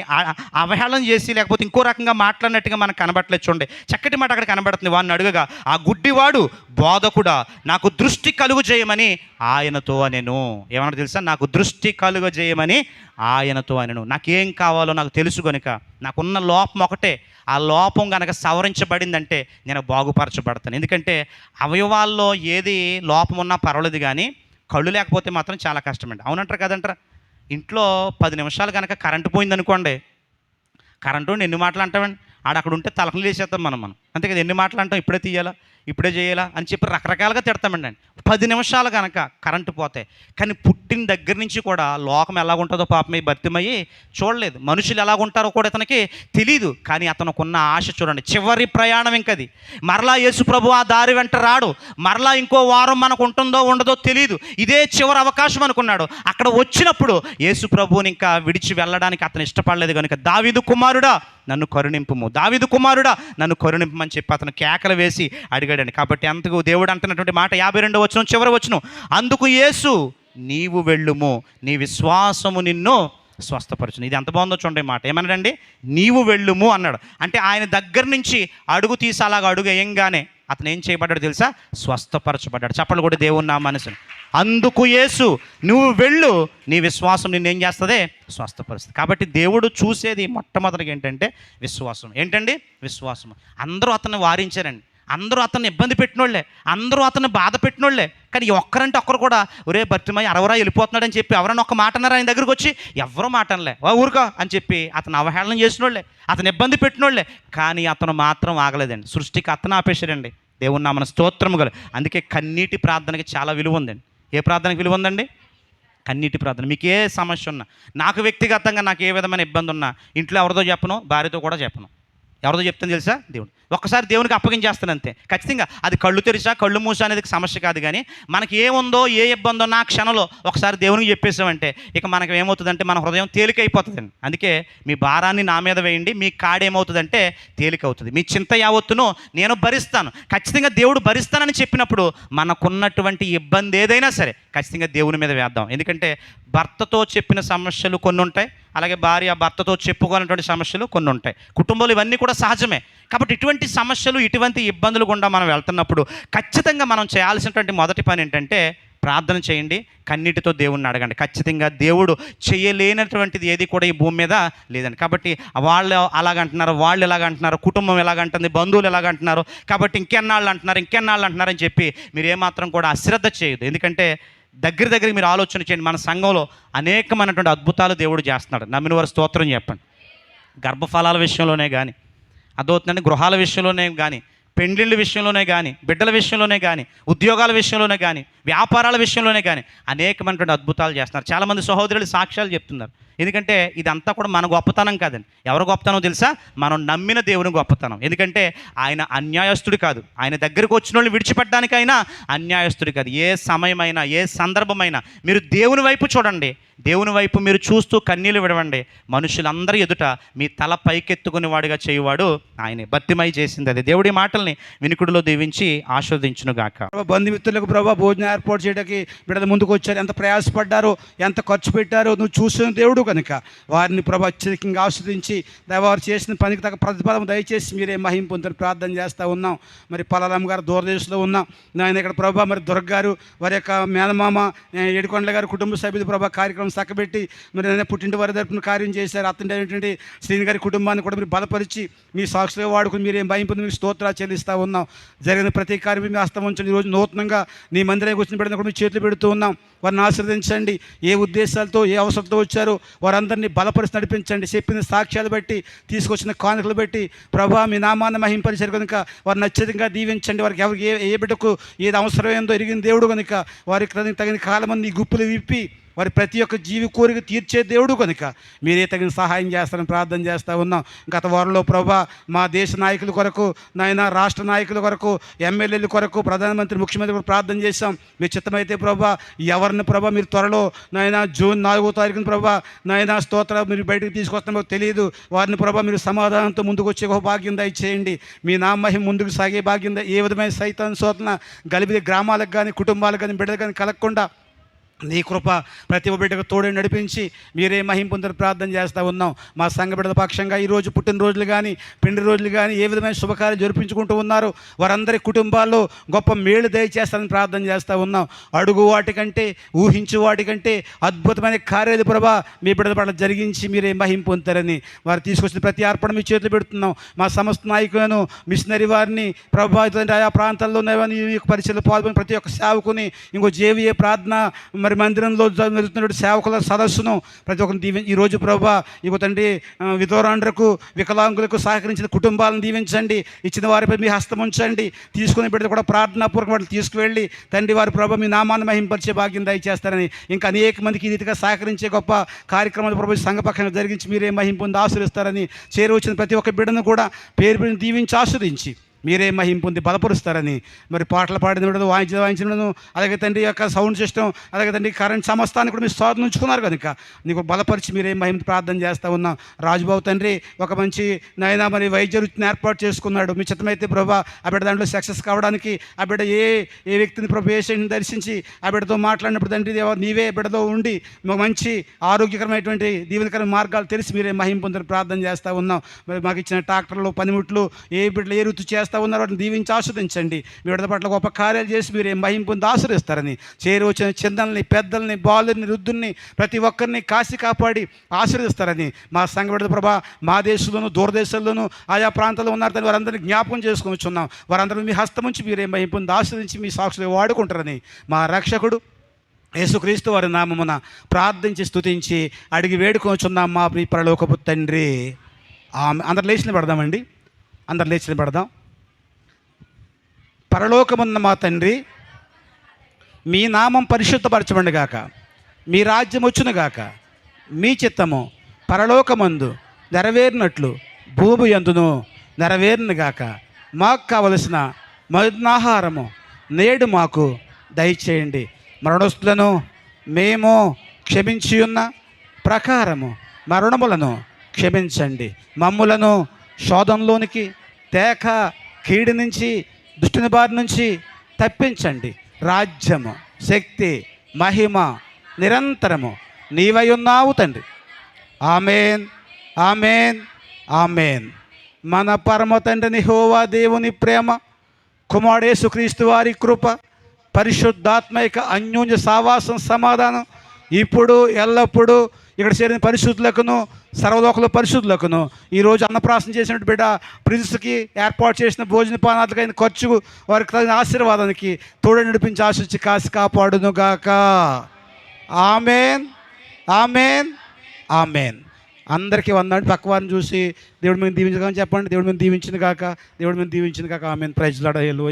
అవహేళన చేసి లేకపోతే ఇంకో రకంగా మాట్లాడినట్టుగా మనకు కనబడట్లేదు. చూడండి, చక్కటి మాట అక్కడ కనబడుతుంది. వాడిని అడుగగా ఆ గుడ్డివాడు, బోధకుడా నాకు దృష్టి కలుగు చేయమని ఆయనతో అనెను. ఏమన్నా తెలుసా? నాకు దృష్టి కలుగు చేయమని ఆయనతో అనెను. నాకేం కావాలో నాకు తెలుసు కనుక, నాకున్న లోపం ఒకటే, ఆ లోపం కనుక సవరించబడిందంటే నేను బాగుపరచబడతాను. ఎందుకంటే అవయవాల్లో ఏది లోపం ఉన్నా పర్వాలేదు, కానీ కళ్ళు లేకపోతే మాత్రం చాలా కష్టమండి. అవునంటారు కదంటారా? ఇంట్లో 10 నిమిషాలు కనుక కరెంటు పోయిందనుకోండి, కరెంటు ఎన్ని మాటలు అంటామండి? అక్కడ ఉంటే తలకలు వేసేస్తాం మనం అంతే కదా. ఎన్ని మాటలు అంటాం, ఇప్పుడే తీయాలా, ఇప్పుడే చేయాలా అని చెప్పి రకరకాలుగా తిడతామండి. 10 నిమిషాలు కనుక కరెంటు పోతే, కానీ పుట్టిన దగ్గర నుంచి కూడా లోకం ఎలాగుంటుందో పాపం ఈ భర్తమయ్యి చూడలేదు. మనుషులు ఎలాగుంటారో కూడా ఇతనికి తెలియదు. కానీ అతనుకున్న ఆశ చూడండి, చివరి ప్రయాణం ఇంకది. మరలా యేసు ప్రభు ఆ దారి వెంట రాడు, మరలా ఇంకో వారం మనకు ఉంటుందో ఉండదో తెలియదు, ఇదే చివరి అవకాశం అనుకున్నాడు. అక్కడ వచ్చినప్పుడు యేసు ప్రభువుని ఇంకా విడిచి వెళ్ళడానికి అతను ఇష్టపడలేదు కనుక, దావీదు కుమారుడా నన్ను కరుణింపుము, దావీదు కుమారుడా నన్ను కరుణింపమని చెప్పి అతను కేకలు వేసి అడిగాడండి. కాబట్టి అంతకు దేవుడు అంటున్నటువంటి మాట 52వ వచనం చివరి వచనం, అందుకు యేసు నీవు వెళ్ళుము, నీ విశ్వాసము నిన్ను స్వస్థపరచును. ఇది ఎంత బాగుందో చూడండి మాట. ఏమన్నాడండి? నీవు వెళ్ళుము అన్నాడు. అంటే ఆయన దగ్గర నుంచి అడుగు తీసి అలాగ అడుగు వేయంగానే అతను ఏం చేయబడ్డాడు తెలుసా? స్వస్థపరచబడ్డాడు. చప్పలు కూడా దేవుని నా మనసుని. అందుకు యేసు నువ్వు వెళ్ళు, నీ విశ్వాసం నిన్ను ఏం చేస్తుంది? స్వస్థపరుస్తుంది. కాబట్టి దేవుడు చూసేది మొట్టమొదటిగా ఏంటంటే విశ్వాసం. ఏంటండి? విశ్వాసం. అందరూ అతన్ని వారించారండి, అందరూ అతన్ని ఇబ్బంది పెట్టినోళ్ళే, అందరూ అతన్ని బాధ పెట్టినోళ్ళే. కానీ ఒక్కరంటే ఒక్కరు కూడా ఒరే భర్తమై అరవరా వెళ్ళిపోతున్నాడని చెప్పి ఎవరైనా ఒక్క మాట అన్నారా ఆయన దగ్గరికి వచ్చి? ఎవరో మాట అనలే, ఊరుకో అని చెప్పి అతను అవహేళన చేసినోళ్ళే, అతను ఇబ్బంది పెట్టినోళ్ళే. కానీ అతను మాత్రం ఆగలేదండి. సృష్టికి అతను ఆపేశాడండి. దేవుని నామన స్తోత్రము గల. అందుకే కన్నీటి ప్రార్థనకి చాలా విలువ ఉందండి. ఏ ప్రార్థనకి విలువ ఉందండి? కన్నీటి ప్రార్థన. మీకు ఏ సమస్య ఉన్నా, నాకు వ్యక్తిగతంగా నాకు ఏ విధమైన ఇబ్బంది ఉన్నా ఇంట్లో ఎవరితో చెప్పను, భార్యతో కూడా చెప్పను. ఎవరితో చెప్తాను తెలుసా? దేవుడు. ఒక్కసారి దేవునికి అప్పగించేస్తాను అంతే. ఖచ్చితంగా అది కళ్ళు తెరిచా కళ్ళు మూసా అనేది సమస్య కాదు, కానీ మనకి ఏముందో ఏ ఇబ్బందో నా క్షణంలో ఒకసారి దేవునికి చెప్పేసామంటే ఇక మనకు ఏమవుతుందంటే మన హృదయం తేలికైపోతుందండి. అందుకే మీ భారాన్ని నా మీద వేయండి, మీ కాడేమవుతుందంటే తేలిక అవుతుంది. మీ చింత యావత్తును నేను భరిస్తాను. ఖచ్చితంగా దేవుడు భరిస్తానని చెప్పినప్పుడు మనకున్నటువంటి ఇబ్బంది ఏదైనా సరే ఖచ్చితంగా దేవుని మీద వేద్దాం. ఎందుకంటే భర్తతో చెప్పిన సమస్యలు కొన్ని ఉంటాయి, అలాగే భార్య భర్తతో చెప్పుకోవాలన్నటువంటి సమస్యలు కొన్ని ఉంటాయి. కుటుంబంలో ఇవన్నీ కూడా సహజమే. కాబట్టి ఇటువంటి సమస్యలు ఇటువంటి ఇబ్బందులు గుండా మనం వెళ్తున్నప్పుడు ఖచ్చితంగా మనం చేయాల్సినటువంటి మొదటి పని ఏంటంటే ప్రార్థన చేయండి, కన్నీటితో దేవుణ్ణి అడగండి. ఖచ్చితంగా దేవుడు చేయలేనటువంటిది ఏది కూడా ఈ భూమి మీద లేదండి. కాబట్టి వాళ్ళు అలాగంటున్నారు, వాళ్ళు ఎలాగంటున్నారు, కుటుంబం ఎలాగంటుంది, బంధువులు ఎలాగంటున్నారు, కాబట్టి ఇంకెన్నాళ్ళు అంటున్నారు అని చెప్పి మీరు ఏమాత్రం కూడా అశ్రద్ధ చేయదు. ఎందుకంటే దగ్గరికి మీరు ఆలోచన చేయండి. మన సంఘంలో అనేకమైనటువంటి అద్భుతాలు దేవుడు చేస్తున్నాడు. నమ్మిన వారు స్తోత్రం చెప్పండి. గర్భఫలాల విషయంలోనే కానీ, అదవుతుందండి గృహాల విషయంలోనే కానీ, పెండ్లిళ్ళ విషయంలోనే కానీ, బిడ్డల విషయంలోనే కానీ, ఉద్యోగాల విషయంలోనే కానీ, వ్యాపారాల విషయంలోనే కానీ అనేకమైనటువంటి అద్భుతాలు చేస్తున్నారు. చాలామంది సహోదరులు సాక్ష్యాలు చెప్తున్నారు. ఎందుకంటే ఇదంతా కూడా మన గొప్పతనం కాదండి. ఎవరు గొప్పతనం తెలుసా? మనం నమ్మిన దేవుని గొప్పతనం. ఎందుకంటే ఆయన అన్యాయస్తుడు కాదు. ఆయన దగ్గరికి వచ్చిన వాళ్ళు విడిచిపెట్టడానికైనా అన్యాయస్తుడు కాదు. ఏ సమయమైనా ఏ సందర్భమైనా మీరు దేవుని వైపు చూడండి, దేవుని వైపు మీరు చూస్తూ కన్నీళ్ళు విడవండి. మనుషులందరి ఎదుట మీ తల పైకెత్తుకుని వాడిగా చేయువాడు ఆయనే. భక్తిమై చేసింది అది. దేవుడి మాటల్ని వినికుడిలో దీవించి ఆశీర్వదించునుగాక. బంధుమిత్రులకు ప్రభావ భోజనం ఏర్పాటు చేయడానికి బిడ్డల ముందుకు వచ్చారు. ఎంత ప్రయాసపడ్డారో, ఎంత ఖర్చు పెట్టారో నువ్వు చూసిన దేవుడు కనుక వారిని ప్రభు అత్యధికంగా ఆస్వాదించి వారు చేసిన పనికి తగ్గ ప్రతిఫలం దయచేసి మీరే మహిమ పొందని ప్రార్థన చేస్తూ ఉన్నాం. మరి పలారాం గారు దూరదేశంలో ఉన్నాం నాయన. ఇక్కడ ప్రభా మరి దుర్గ గారు వారి యొక్క మేనమామ ఏడుకొండల గారు కుటుంబ సభ్యులు ప్రభా కార్యక్రమం చక్కబెట్టి మరి నేను పుట్టింటి వారి తరపున కార్యం చేశారు. అతని అయినటువంటి శ్రీని గారి కుటుంబాన్ని కూడా మీరు బలపరిచి మీ సాక్షిగా వాడుకుని మీరేం భయం పొంది మీకు స్తోత్రాలు చెల్లిస్తూ ఉన్నాం. జరిగిన ప్రతి కార్యం మీ హస్తం ఉంచండి. ఈరోజు నూతనంగా నీ మందిరానికి వచ్చిన బిడ్డను కూడా మీ చేతులు పెడుతూ ఉన్నాం. వారిని ఆశీర్వదించండి. ఏ ఉద్దేశాలతో ఏ అవసరంతో వచ్చారో వారందరినీ బలపరిచి నడిపించండి. చెప్పిన సాక్ష్యాలు బట్టి తీసుకొచ్చిన కానుకలు బట్టి ప్రభా మీ నామాన్ని మహింపరిచారు కనుక వారిని అత్యధికంగా దీవించండి. వారికి ఎవరికి ఏ బిడ్డకు ఏది అవసరమైందో ఎరిగిన దేవుడు కనుక వారికి తగిన కాలమంది గుప్పులు విప్పి వారి ప్రతి ఒక్క జీవి కోరిక తీర్చే దేవుడు కనుక మీరే తగిన సహాయం చేస్తారని ప్రార్థన చేస్తూ ఉన్నాం. గత వారంలో ప్రభా మా దేశ నాయకుల కొరకు నాయన, రాష్ట్ర నాయకుల కొరకు, ఎమ్మెల్యేల కొరకు, ప్రధానమంత్రి ముఖ్యమంత్రి కొరకు ప్రార్థన చేశాం. మీ చిత్తమైతే ప్రభా ఎవరిని ప్రభా మీరు త్వరలో నాయన జూన్ 4వ తారీఖున ప్రభా నాయన స్తోత్ర మీరు బయటకు తీసుకొస్తామో తెలియదు. వారిని ప్రభా మీరు సమాధానంతో ముందుకు వచ్చే ఒక భాగ్యం దయచేయండి. మీ నామహిమ ముందుకు సాగే భాగ్యం ఏ విధమైన సైతం శోధన గలిబిలి గ్రామాలకు కానీ కుటుంబాలకు కానీ బిడ్డలకు కానీ కలగకుండా నీ కృప ప్రతి బిడ్డకు తోడే నడిపించి మీరే మహిమ పొందని ప్రార్థన చేస్తూ ఉన్నాం. మా సంఘ బిడ్డల పక్షంగా ఈరోజు పుట్టినరోజులు కానీ పెండి రోజులు కానీ ఏ విధమైన శుభకార్యాలు జరిపించుకుంటూ ఉన్నారు వారందరి కుటుంబాల్లో గొప్ప మేలు దయచేస్తారని ప్రార్థన చేస్తూ ఉన్నాం. అడుగు వాటికంటే ఊహించు వాటికంటే అద్భుతమైన కార్యాలు ప్రభా మీ బిడ్డల పట్ల జరిగించి మీరే మహిమ పొందుతారని వారు తీసుకొచ్చిన ప్రతి అర్పణ మీ చేతులు పెడుతున్నాం. మా సమస్త నాయకులను మిషనరీ వారిని ప్రభావితం ఆయా ప్రాంతాల్లో పరిచయలు పాల్గొని ప్రతి ఒక్క సేవకుని ఇంకో జేవిఏ ప్రార్థన మరి మందిరంలో జరుగుతున్న సేవకుల సదస్సును ప్రతి ఒక్కరిని దీవించి ఈరోజు ప్రభా ఇక తండ్రి విధవరాండ్రకు వికలాంగులకు సహకరించిన కుటుంబాలను దీవించండి. ఇచ్చిన వారిపై మీ హస్తం ఉంచండి. తీసుకుని బిడ్డలు కూడా ప్రార్థనాపూర్వక వాటిని తీసుకువెళ్ళి తండ్రి వారి ప్రభా మీ నామాన్ని మహింపరిచే భాగ్యం దయచేస్తారని ఇంకా అనేక మందికి ఈ రీతిగా సహకరించే గొప్ప కార్యక్రమాలు ప్రభు సంఘపక్షంగా జరిగించి మీరే మహిం పొంది ఆశీర్వదిస్తారని చేరువచ్చిన ప్రతి ఒక్క బిడ్డను కూడా పేరు దీవించి ఆస్వాదించి మీరే మహిం పొంది బలపరుస్తారని మరి పాటలు పాడిన వాయించిన అలాగే తండ్రి యొక్క సౌండ్ సిస్టమ్ అలాగే తండ్రి కరెంట్ సమస్తాన్ని కూడా మీరు స్వాధీనం ఉంచుకున్నారు కనుక నీకు బలపరిచి మీరే మహిమ ప్రార్థన చేస్తూ ఉన్నాం. రాజుబాబు తండ్రి ఒక మంచి నాయన మరి వైద్య వృత్తిని ఏర్పాటు చేసుకున్నాడు. మీ చిత్తమైతే ప్రభా ఆ బిడ్డ దాంట్లో సక్సెస్ కావడానికి ఆ బిడ్డ ఏ వ్యక్తిని ప్రభు పేషెంట్ని దర్శించి ఆ బిడ్డతో మాట్లాడినప్పుడు తండ్రి నీవే బిడ్డలో ఉండి మంచి ఆరోగ్యకరమైనటువంటి దీవెనకరమైన మార్గాలు తెలిసి మీరే మహిమ పొందని ప్రార్థన చేస్తూ ఉన్నాం. మరి మాకు ఇచ్చిన ట్రాక్టర్లు పనిముట్లు ఏ బిడ్డలు ఏ వృత్తి చేస్తూ ఉన్నారు వాటిని దీవించి ఆస్వాదించండి. మీ విడత పట్ల గొప్ప కార్యాలు చేసి మీరు మహిమ పొంది ఆశీర్వదిస్తారని చేరు వచ్చిన చిన్నల్ని పెద్దల్ని బాలుని వృద్ధుల్ని ప్రతి ఒక్కరిని కాసి కాపాడి ఆశీర్వదిస్తారని మా సంఘ విడత ప్రభా మా దేశంలోనూ దూరదేశాల్లోనూ ఆయా ప్రాంతాల్లో ఉన్నారు వారందరినీ జ్ఞాపకం చేసుకొని వచ్చున్నాం. వారందరూ మీ హస్తం నుంచి మీరే మహిమ పొంది ఆశీర్వదించి మీ సాక్షులు వాడుకుంటారని మా రక్షకుడు యేసుక్రీస్తు వారి నామమున ప్రార్థించి స్తుతించి అడిగి వేడుకొచ్చున్నాం మా ప్రియ పరలోకపు తండ్రి. అందరు లేచిన పెడదామండి. అందరు లేచిన పెడదాం. పరలోకమున్న మా తండ్రి, మీ నామం పరిశుద్ధపరచబడి గాక, మీ రాజ్యం వచ్చును గాక, మీ చిత్తము పరలోకమందు నెరవేరినట్లు భూమి యందును నెరవేరును గాక. మాకు కావలసిన మరునాహారము నేడు మాకు దయచేయండి. మరణస్తులను మేము క్షమించి ఉన్న ప్రకారము మరణములను క్షమించండి. మమ్ములను శోధంలోనికి తేక కీడి నుంచి దుష్టుని బారి నుంచి తప్పించండి. రాజ్యము, శక్తి, మహిమ నిరంతరము నీవై ఉన్నావు తండ్రి. Amen, amen, amen. మన పరమ తండ్రిని యెహోవా దేవుని ప్రేమ, కుమారుడు యేసుక్రీస్తు వారి కృప, పరిశుద్ధాత్మైక అన్యోన్య సావాసం, సమాధానం ఇప్పుడు ఎల్లప్పుడూ ఇక్కడ చేరిన పరిశుద్ధులకును సర్వలోకల పరిశుద్ధులకును, ఈరోజు అన్నప్రాసన చేసినట్టు బిడ్డ ప్రిన్స్కి ఏర్పాటు చేసిన భోజన పానాలకు అయిన ఖర్చు, వారికి తగిన ఆశీర్వాదానికి తోడు నడిపించి ఆశించి కాసి కాపాడును గాక. Amen, amen, amen. అందరికీ వందండి. పక్కవారిని చూసి దేవుడు మేము దీవించగా చెప్పండి. దేవుడు మేము దీవించింది కాక, దేవుడు మేము దీవించింది కాక. ఆమెన్. Praise Lord. హల్లెలూయా.